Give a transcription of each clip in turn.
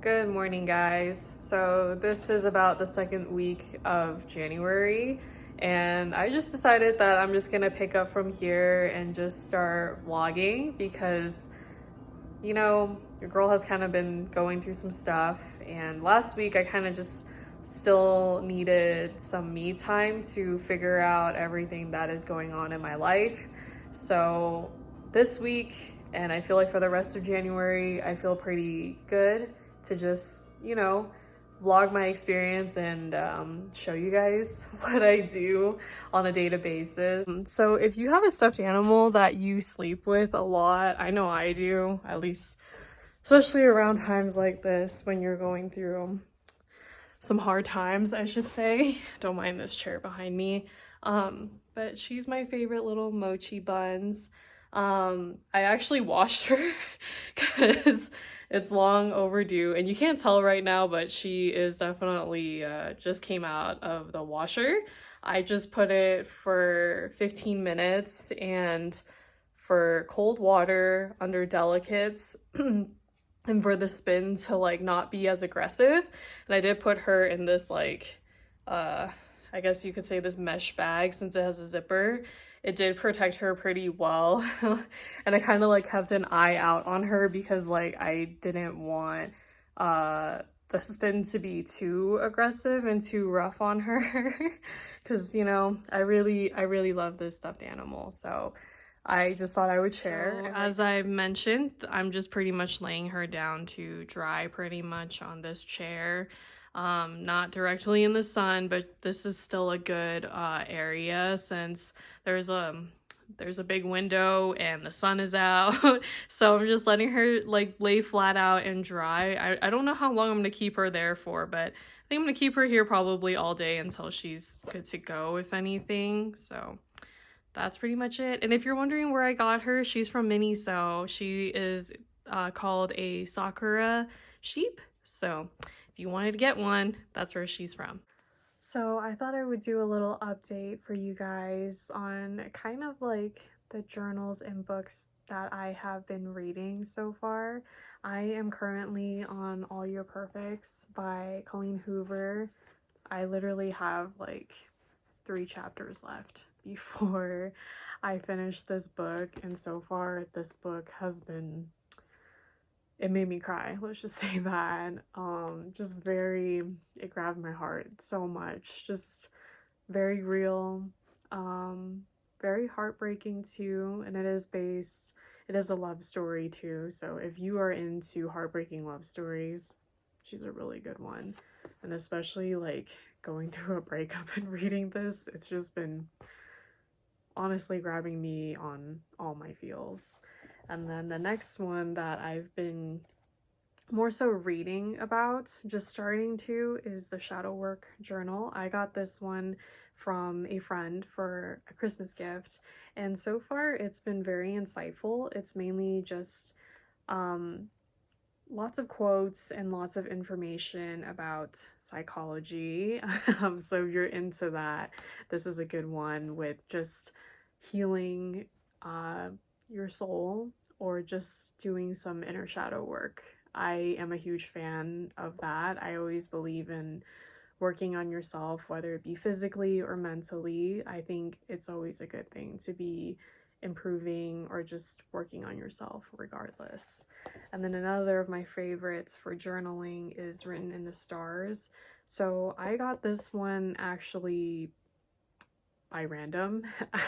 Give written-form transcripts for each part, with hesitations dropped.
Good morning, guys. So this is about the second week of January, and I just decided that I'm just gonna pick up from here and just start vlogging because, your girl has kind of been going through some stuff, and last week I kind of just still needed some me time to figure out everything that is going on in my life. So this week, and I feel like for the rest of January, I feel pretty good to just, vlog my experience and show you guys what I do on a daily basis. So if you have a stuffed animal that you sleep with a lot, I know I do, at least, especially around times like this when you're going through some hard times, I should say. Don't mind this chair behind me. But she's my favorite little mochi buns. I actually washed her because it's long overdue, and you can't tell right now, but she is definitely just came out of the washer. I just put it for 15 minutes and for cold water under delicates and for the spin to like not be as aggressive. And I did put her in this I guess you could say this mesh bag since it has a zipper. It did protect her pretty well. And I kind of like kept an eye out on her because like I didn't want the spin to be too aggressive and too rough on her because I really love this stuffed animal. So I just thought I would share. So, as I mentioned, I'm just pretty much laying her down to dry pretty much on this chair. Not directly in the sun, but this is still a good area since there's a big window and the sun is out. So I'm just letting her like lay flat out and dry. I don't know how long I'm gonna keep her there for, but I think I'm gonna keep her here probably all day until she's good to go, if anything. So that's pretty much it. And if you're wondering where I got her, she's from Miniso. She is called a Sakura sheep. So if you wanted to get one, that's where she's from. So I thought I would do a little update for you guys on kind of like the journals and books that I have been reading so far. I am currently on All Your Perfects by Colleen Hoover. I literally have like 3 chapters left before I finish this book, and so far this book has been, it made me cry, let's just say that. It grabbed my heart so much, just very real, very heartbreaking too, and it is a love story too, so if you are into heartbreaking love stories, she's a really good one. And especially like going through a breakup and reading this, it's just been honestly grabbing me on all my feels. And then the next one that I've been more so reading about, just starting to, is the Shadow Work Journal. I got this one from a friend for a Christmas gift, and so far it's been very insightful. It's mainly just lots of quotes and lots of information about psychology. So if you're into that, this is a good one with just healing your soul or just doing some inner shadow work. I am a huge fan of that. I always believe in working on yourself, whether it be physically or mentally. I think it's always a good thing to be improving or just working on yourself regardless. And then another of my favorites for journaling is Written in the Stars. So I got this one actually by random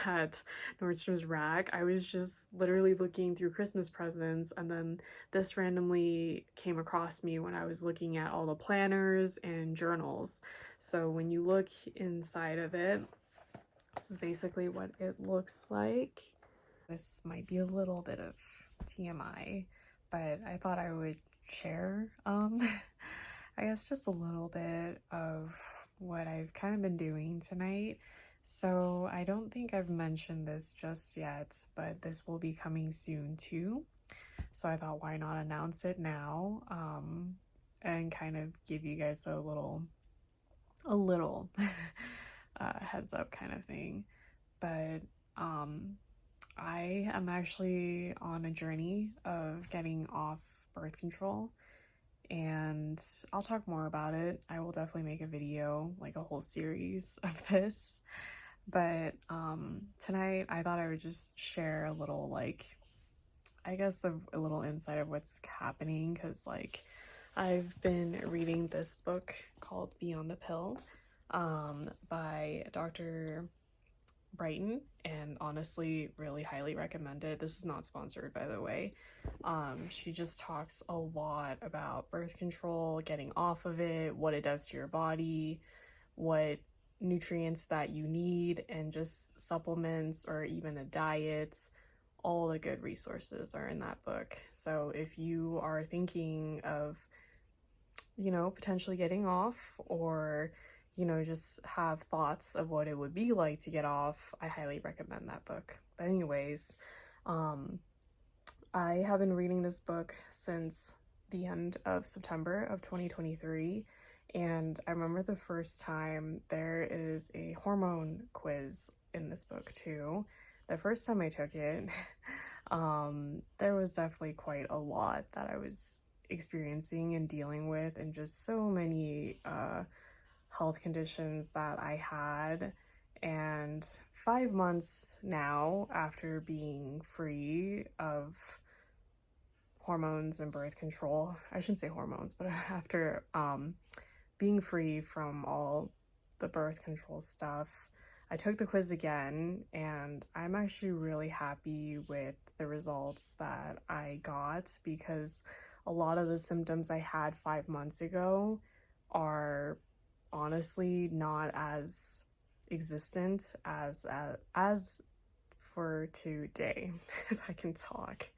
at Nordstrom's Rack. I was just literally looking through Christmas presents, and then this randomly came across me when I was looking at all the planners and journals. So when you look inside of it, this is basically what it looks like. This might be a little bit of TMI, but I thought I would share, I guess just a little bit of what I've kind of been doing tonight. So I don't think I've mentioned this just yet, but this will be coming soon too. So I thought, why not announce it now, and kind of give you guys a little heads up kind of thing. But I am actually on a journey of getting off birth control, and I'll talk more about it. I will definitely make a video, like a whole series of this. But tonight I thought I would just share a little, like, I guess a little insight of what's happening, because like I've been reading this book called Beyond the Pill by Dr. Brighton, and honestly really highly recommend it. This is not sponsored, by the way. She just talks a lot about birth control, getting off of it, what it does to your body, what nutrients that you need, and just supplements or even a diet. All the good resources are in that book. So if you are thinking of, you know, potentially getting off, or, you know, just have thoughts of what it would be like to get off, I highly recommend that book. But anyways, I have been reading this book since the end of September of 2023, and I remember the first time. There is a hormone quiz in this book too. The first time I took it, there was definitely quite a lot that I was experiencing and dealing with, and just so many health conditions that I had. And 5 months now after being free of hormones and birth control, I shouldn't say hormones, but after being free from all the birth control stuff, I took the quiz again, and I'm actually really happy with the results that I got, because a lot of the symptoms I had 5 months ago are honestly not as existent as for today, if I can talk.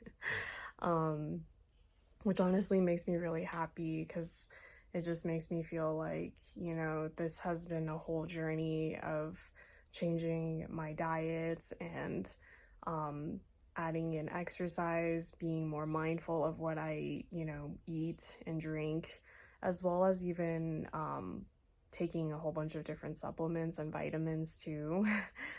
Which honestly makes me really happy, because it just makes me feel like, you know, this has been a whole journey of changing my diet and adding in exercise, being more mindful of what I, you know, eat and drink, as well as even taking a whole bunch of different supplements and vitamins too.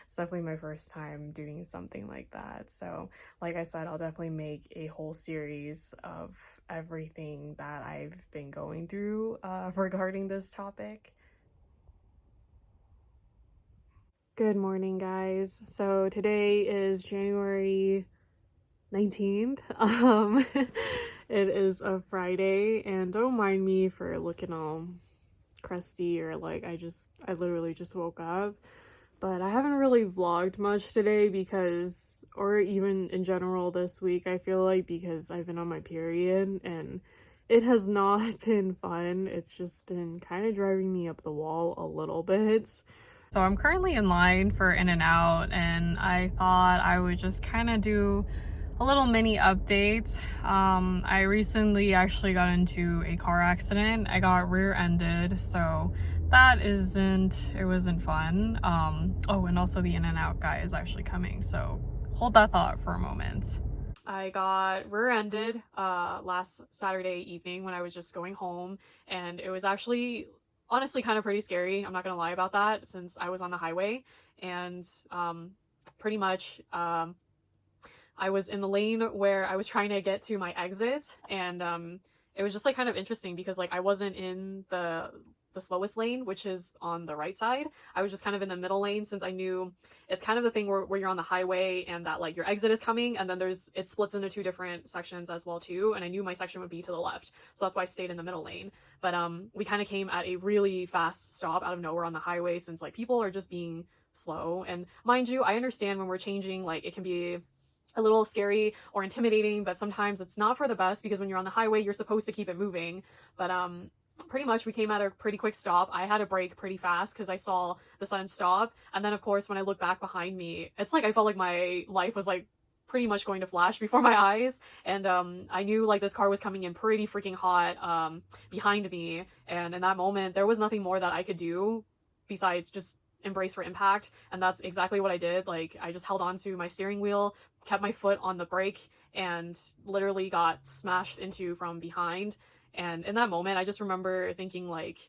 It's definitely my first time doing something like that. So like I said, I'll definitely make a whole series of everything that I've been going through regarding this topic. Good morning, guys. So today is January 19th. It is a Friday, and don't mind me for looking all crusty, or like I literally just woke up. But I haven't really vlogged much today because, or even in general this week, I feel like, because I've been on my period and it has not been fun. It's just been kind of driving me up the wall a little bit. So I'm currently in line for In-N-Out, and I thought I would just kind of do a little mini update. I recently actually got into a car accident. I got rear-ended, so it wasn't fun. Oh, and also the In-N-Out guy is actually coming, so hold that thought for a moment. I got rear-ended last Saturday evening when I was just going home, and it was actually honestly kind of pretty scary. I'm not gonna lie about that, since I was on the highway, and pretty much I was in the lane where I was trying to get to my exit, and it was just like kind of interesting because like I wasn't in the slowest lane, which is on the right side. I was just kind of in the middle lane, since I knew it's kind of the thing where you're on the highway and that like your exit is coming, and then it splits into two different sections as well too, and I knew my section would be to the left, so that's why I stayed in the middle lane. But we kind of came at a really fast stop out of nowhere on the highway, since like people are just being slow. And mind you, I understand when we're changing, like it can be a little scary or intimidating, but sometimes it's not for the best, because when you're on the highway you're supposed to keep it moving. But pretty much we came at a pretty quick stop. I had to brake pretty fast because I saw the sudden stop, and then of course when I looked back behind me, it's like I felt like my life was like pretty much going to flash before my eyes. And I knew like this car was coming in pretty freaking hot behind me, and in that moment there was nothing more that I could do besides just embrace for impact. And that's exactly what I did. Like I just held on to my steering wheel, kept my foot on the brake, and literally got smashed into from behind. And in that moment I just remember thinking like,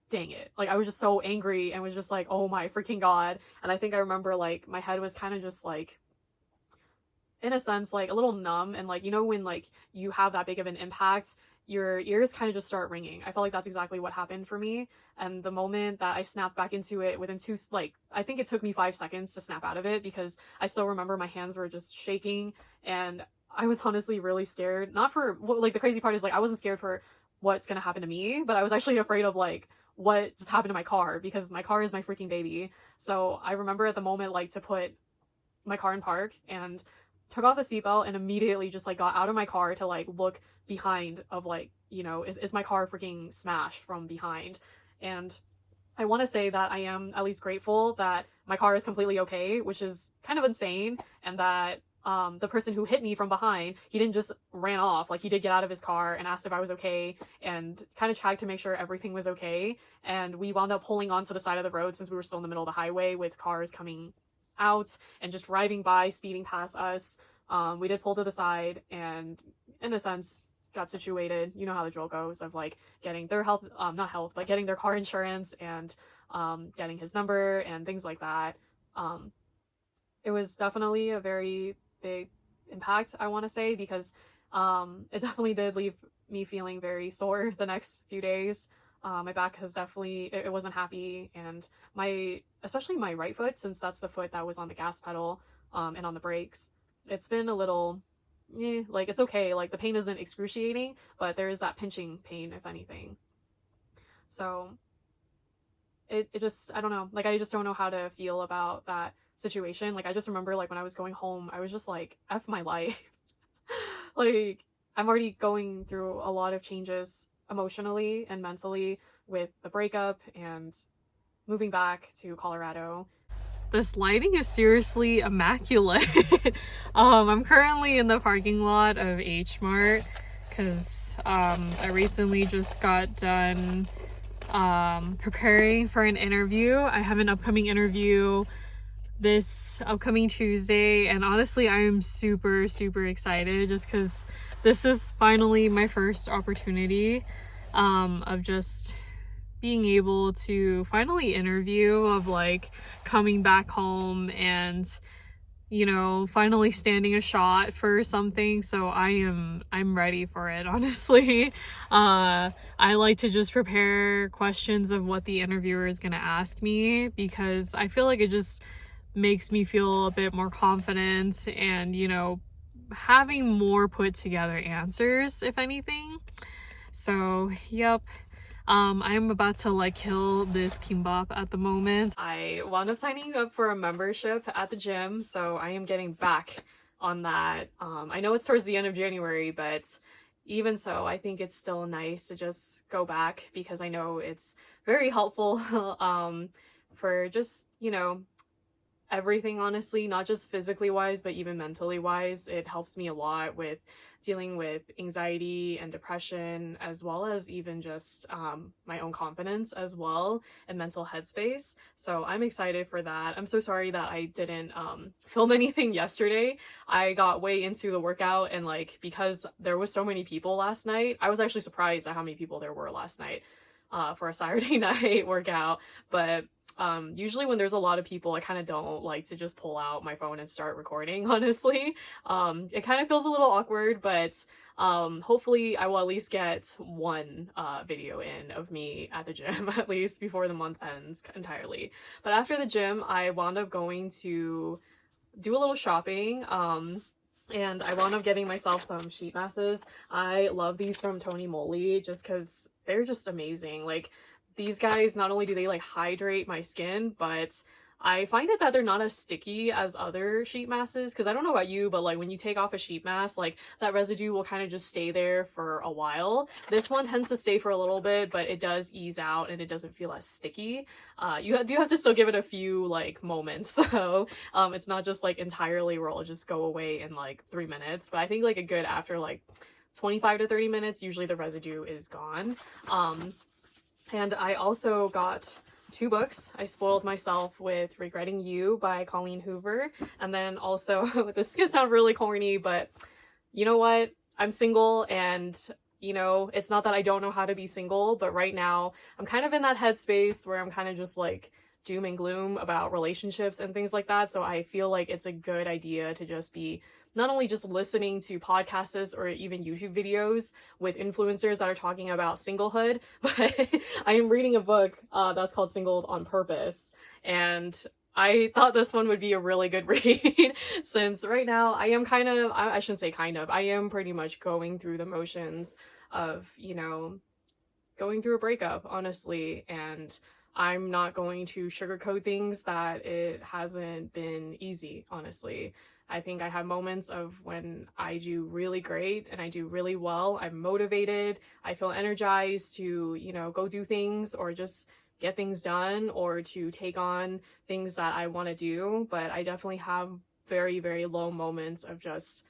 dang it, like I was just so angry and was just like, oh my freaking god. And I think I remember like my head was kind of just like, in a sense, like a little numb. And like, you know, when like you have that big of an impact, your ears kind of just start ringing. I felt like that's exactly what happened for me. And the moment that I snapped back into it within I think it took me 5 seconds to snap out of it, because I still remember my hands were just shaking, and I was honestly really scared. Not for, like, the crazy part is, like, I wasn't scared for what's gonna happen to me, but I was actually afraid of, like, what just happened to my car, because my car is my freaking baby. So I remember at the moment, like, to put my car in park and took off the seatbelt and immediately just, like, got out of my car to, like, look behind of, like, you know, is my car freaking smashed from behind? And I want to say that I am at least grateful that my car is completely okay, which is kind of insane, and that the person who hit me from behind, he didn't just ran off. Like, he did get out of his car and asked if I was okay, and kind of checked to make sure everything was okay. And we wound up pulling onto the side of the road, since we were still in the middle of the highway with cars coming out and just driving by, speeding past us. We did pull to the side and, in a sense, got situated. You know how the drill goes of, like, getting their getting their car insurance, and getting his number and things like that. It was definitely a very big impact, I want to say, because it definitely did leave me feeling very sore the next few days. My back has definitely, it wasn't happy, and especially my right foot, since that's the foot that was on the gas pedal and on the brakes, it's been a little, like, it's okay. Like, the pain isn't excruciating, but there is that pinching pain, if anything. So it just, I don't know, like, I just don't know how to feel about that situation. Like, I just remember, like, when I was going home, I was just like, F my life. Like, I'm already going through a lot of changes emotionally and mentally with the breakup and moving back to Colorado. This lighting is seriously immaculate. I'm currently in the parking lot of H Mart because I recently just got done preparing for an interview. I have an upcoming interview this upcoming Tuesday, and honestly, I am super excited, just because this is finally my first opportunity of just being able to finally interview, of, like, coming back home and, you know, finally standing a shot for something. So I'm ready for it, honestly. I like to just prepare questions of what the interviewer is going to ask me, because I feel like it just makes me feel a bit more confident and, you know, having more put together answers, if anything. So, yep. I'm about to, like, kill this kimbap at the moment. I wound up signing up for a membership at the gym, so I am getting back on that. I know it's towards the end of January, but even so, I think it's still nice to just go back, because I know it's very helpful for just, you know, everything, honestly, not just physically wise, but even mentally wise. It helps me a lot with dealing with anxiety and depression, as well as even just my own confidence as well, and mental headspace. So I'm excited for that. I'm so sorry that I didn't film anything yesterday. I got way into the workout, and, like, because there was so many people last night, I was actually surprised at how many people there were last night for a Saturday night workout. But usually when there's a lot of people, I kind of don't like to just pull out my phone and start recording, honestly. It kind of feels a little awkward, but hopefully I will at least get one video in of me at the gym, at least before the month ends entirely. But after the gym, I wound up going to do a little shopping, and I wound up getting myself some sheet masks. I love these from Tony Moly just because they're just amazing. Like, these guys, not only do they, like, hydrate my skin, but I find it that they're not as sticky as other sheet masks, because I don't know about you, but, like, when you take off a sheet mask, like, that residue will kind of just stay there for a while. This one tends to stay for a little bit, but it does ease out and it doesn't feel as sticky. You do have to still give it a few, like, moments, though. It's not just, like, entirely where it'll just go away in, like, 3 minutes, but I think, like, a good after, like, 25 to 30 minutes, usually the residue is gone. And I also got 2 books. I spoiled myself with Regretting You by Colleen Hoover. And then also, this is gonna sound really corny, but you know what? I'm single, and, you know, it's not that I don't know how to be single, but right now I'm kind of in that headspace where I'm kind of just, like, doom and gloom about relationships and things like that. So I feel like it's a good idea to just be not only just listening to podcasts or even YouTube videos with influencers that are talking about singlehood, but I am reading a book that's called Singled on Purpose. And I thought this one would be a really good read since right now I am I shouldn't say I am pretty much going through the motions of, going through a breakup, honestly. And I'm not going to sugarcoat things that it hasn't been easy, honestly. I think I have moments of when I do really great and I do really well. I'm motivated. I feel energized to, go do things or just get things done or to take on things that I want to do. But I definitely have very, very low moments of just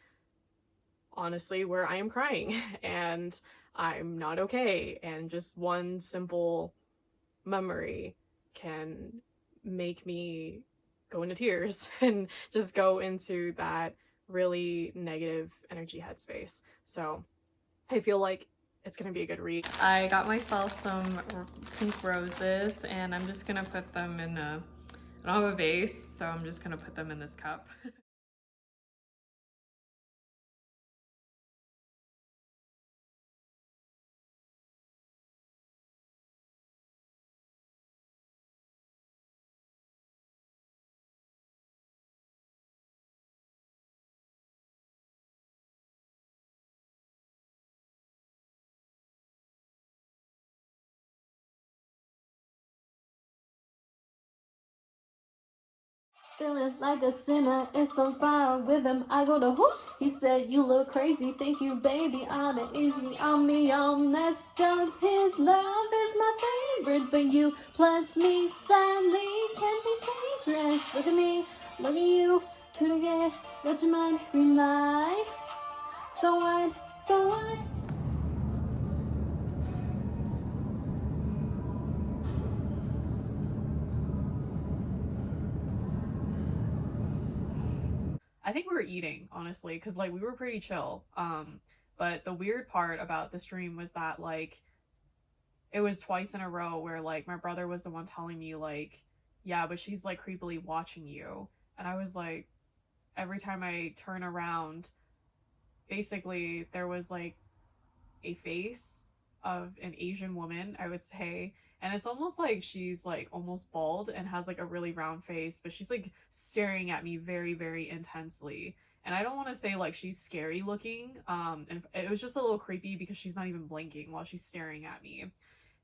honestly where I am crying and I'm not okay. And just one simple memory can make me go into tears and just go into that really negative energy headspace. So I feel like it's gonna be a good read. I got myself some pink roses and I'm just gonna put them in I don't have a vase, so I'm just gonna put them in this cup. Feeling like a sinner, it's on fire with him. I go to who? He said, you look crazy, thank you, baby. All the easy on me, all messed up. His love is my favorite, but you plus me sadly can be dangerous. Look at me, look at you, couldn't get, let your mind green light. So what, so what? I think we were eating, honestly, because like we were pretty chill. But the weird part about this dream was that like it was twice in a row where like my brother was the one telling me like, yeah, but she's like creepily watching you. And I was like, every time I turn around, basically there was like a face of an Asian woman, I would say. And it's almost like she's like almost bald and has like a really round face, but she's like staring at me very, very intensely. And I don't want to say like she's scary looking. And it was just a little creepy because she's not even blinking while she's staring at me.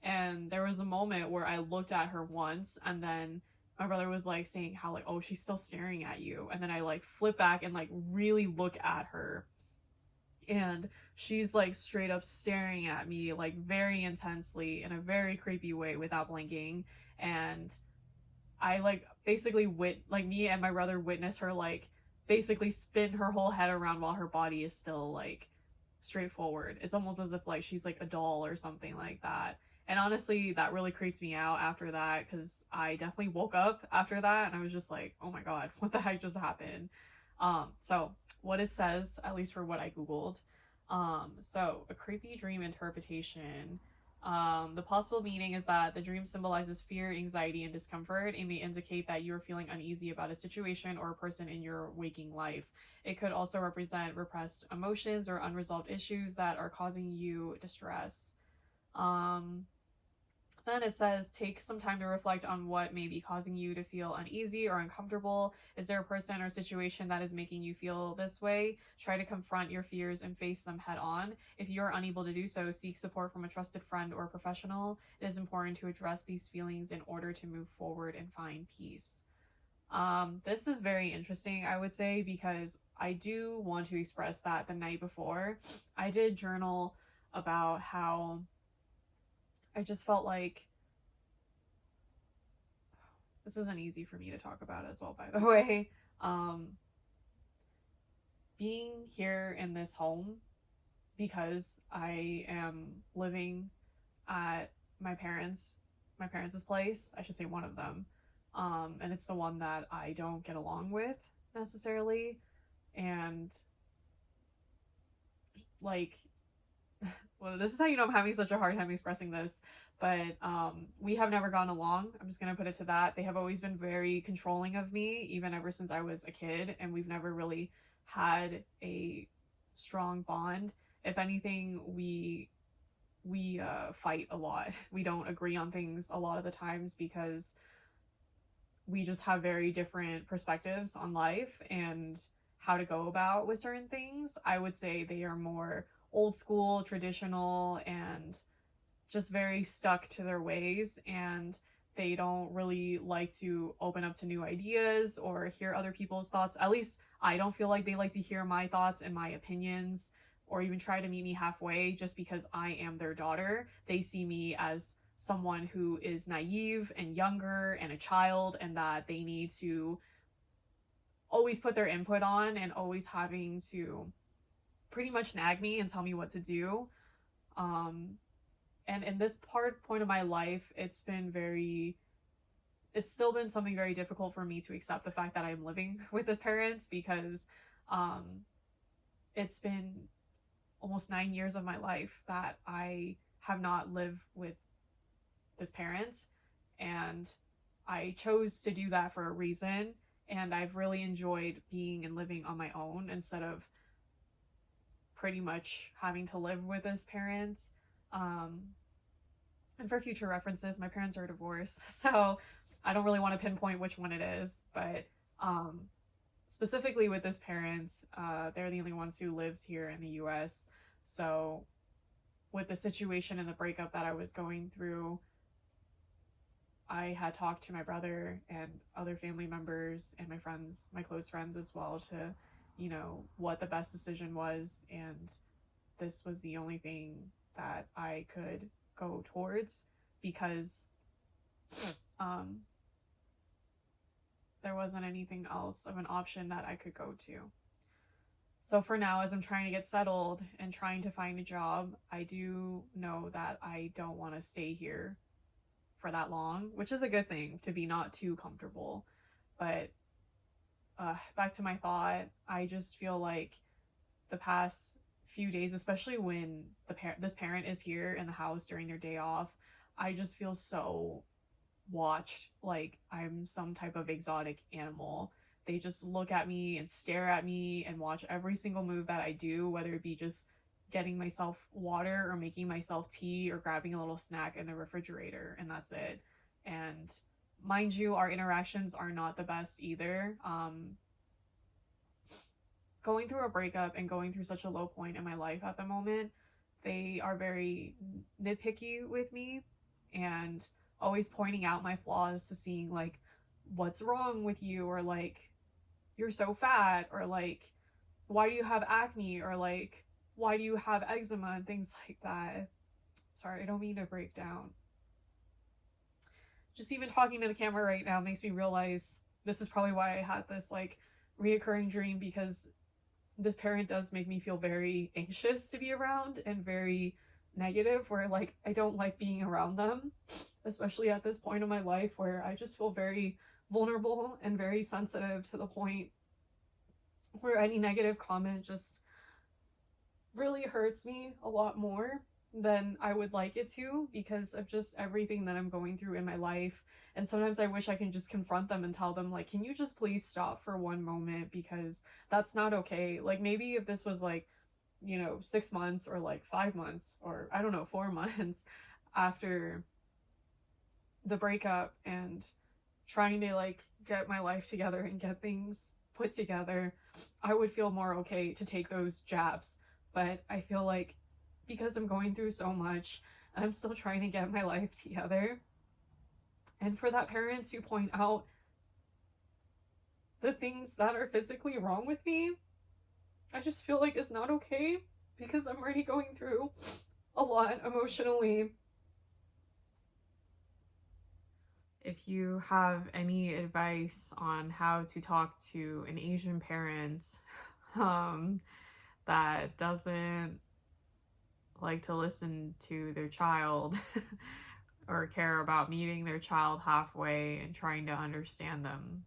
And there was a moment where I looked at her once and then my brother was like saying how like, oh, she's still staring at you. And then I like flip back and like really look at her and she's like straight up staring at me like very intensely in a very creepy way without blinking. And I like basically me and my brother witness her like basically spin her whole head around while her body is still like straightforward. It's almost as if like she's like a doll or something like that. And honestly, that really creeped me out after that because I definitely woke up after that and I was just like, oh my god, what the heck just happened? So what it says, at least for what I googled, so a creepy dream interpretation. The possible meaning is that the dream symbolizes fear, anxiety, and discomfort. It may indicate that you're feeling uneasy about a situation or a person in your waking life. It could also represent repressed emotions or unresolved issues that are causing you distress. Um, then it says, take some time to reflect on what may be causing you to feel uneasy or uncomfortable. Is there a person or situation that is making you feel this way? Try to confront your fears and face them head on. If you are unable to do so, seek support from a trusted friend or professional. It is important to address these feelings in order to move forward and find peace. This is very interesting, I would say, because I do want to express that the night before, I did journal about how I just felt like this isn't easy for me to talk about as well, by the way. Being here in this home because I am living at my parents' place. I should say one of them. And it's the one that I don't get along with necessarily. And like well, this is how you know I'm having such a hard time expressing this, but we have never gone along. I'm just gonna put it to that. They have always been very controlling of me, even ever since I was a kid, and we've never really had a strong bond. If anything, we fight a lot. We don't agree on things a lot of the times because we just have very different perspectives on life and how to go about with certain things. I would say they are more old school, traditional, and just very stuck to their ways, and they don't really like to open up to new ideas or hear other people's thoughts. At least I don't feel like they like to hear my thoughts and my opinions or even try to meet me halfway just because I am their daughter. They see me as someone who is naive and younger and a child, and that they need to always put their input on and always having to pretty much nag me and tell me what to do. And in this point of my life, it's still been something very difficult for me to accept the fact that I'm living with his parents, because it's been almost 9 years of my life that I have not lived with his parents, and I chose to do that for a reason, and I've really enjoyed being and living on my own instead of pretty much having to live with his parents. And for future references, my parents are divorced, so I don't really want to pinpoint which one it is, but specifically with his parents, they're the only ones who lives here in the US. So with the situation and the breakup that I was going through, I had talked to my brother and other family members and my friends, my close friends as well, to, you know, what the best decision was, and this was the only thing that I could go towards, because there wasn't anything else of an option that I could go to. So for now, as I'm trying to get settled and trying to find a job, I do know that I don't want to stay here for that long, which is a good thing, to be not too comfortable. But back to my thought, I just feel like the past few days, especially when this parent is here in the house during their day off, I just feel so watched, like I'm some type of exotic animal. They just look at me and stare at me and watch every single move that I do, whether it be just getting myself water or making myself tea or grabbing a little snack in the refrigerator, and that's it. And mind you, our interactions are not the best either. Going through a breakup and going through such a low point in my life at the moment, they are very nitpicky with me and always pointing out my flaws, to seeing like, what's wrong with you, or like, you're so fat, or like, why do you have acne, or like, why do you have eczema, and things like that. Sorry, I don't mean to break down. Just even talking to the camera right now makes me realize this is probably why I had this like reoccurring dream, because this parent does make me feel very anxious to be around and very negative, where like I don't like being around them, especially at this point in my life where I just feel very vulnerable and very sensitive, to the point where any negative comment just really hurts me a lot more than I would like it to, because of just everything that I'm going through in my life. And sometimes I wish I can just confront them and tell them like, can you just please stop for one moment, because that's not okay. Like, maybe if this was like, you know, 6 months or like 5 months, or I don't know, 4 months after the breakup and trying to like get my life together and get things put together, I would feel more okay to take those jabs. But I feel like because I'm going through so much and I'm still trying to get my life together, and for that parent to point out the things that are physically wrong with me, I just feel like it's not okay, because I'm already going through a lot emotionally. If you have any advice on how to talk to an Asian parent that doesn't like to listen to their child or care about meeting their child halfway and trying to understand them,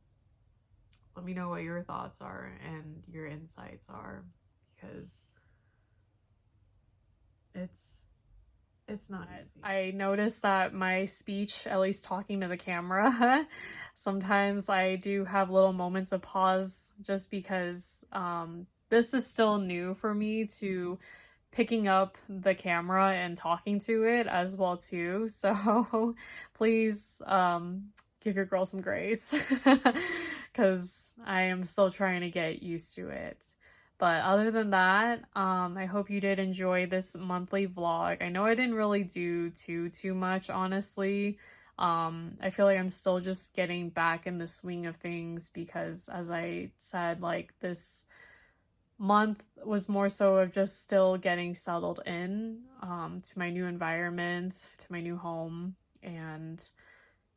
let me know what your thoughts are and your insights are, because it's not easy. I noticed that my speech, at least talking to the camera, sometimes I do have little moments of pause, just because this is still new for me to picking up the camera and talking to it as well too. So please give your girl some grace because I am still trying to get used to it. But other than that, I hope you did enjoy this monthly vlog. I know I didn't really do too much, honestly. I feel like I'm still just getting back in the swing of things because, as I said, like, this month was more so of just still getting settled in to my new environment, to my new home, and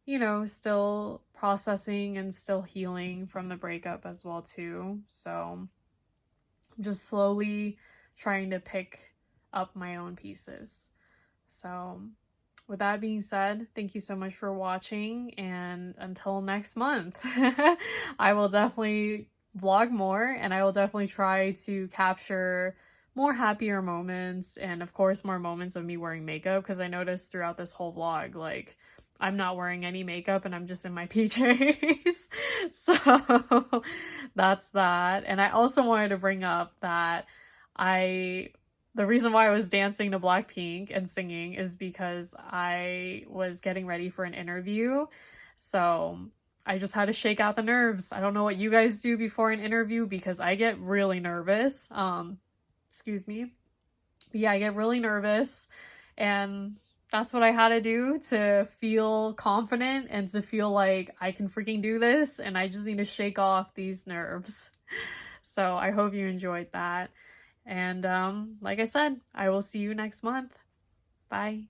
you know, still processing and still healing from the breakup as well too. So I'm just slowly trying to pick up my own pieces. So with that being said, thank you so much for watching, and until next month, I will definitely vlog more, and I will definitely try to capture more happier moments, and of course more moments of me wearing makeup, because I noticed throughout this whole vlog, like, I'm not wearing any makeup and I'm just in my PJs. So that's that. And I also wanted to bring up that the reason why I was dancing to BlackPink and singing is because I was getting ready for an interview. So I just had to shake out the nerves. I don't know what you guys do before an interview because I get really nervous. Excuse me. But yeah, I get really nervous, and that's what I had to do to feel confident and to feel like I can freaking do this, and I just need to shake off these nerves. So I hope you enjoyed that. And like I said, I will see you next month. Bye.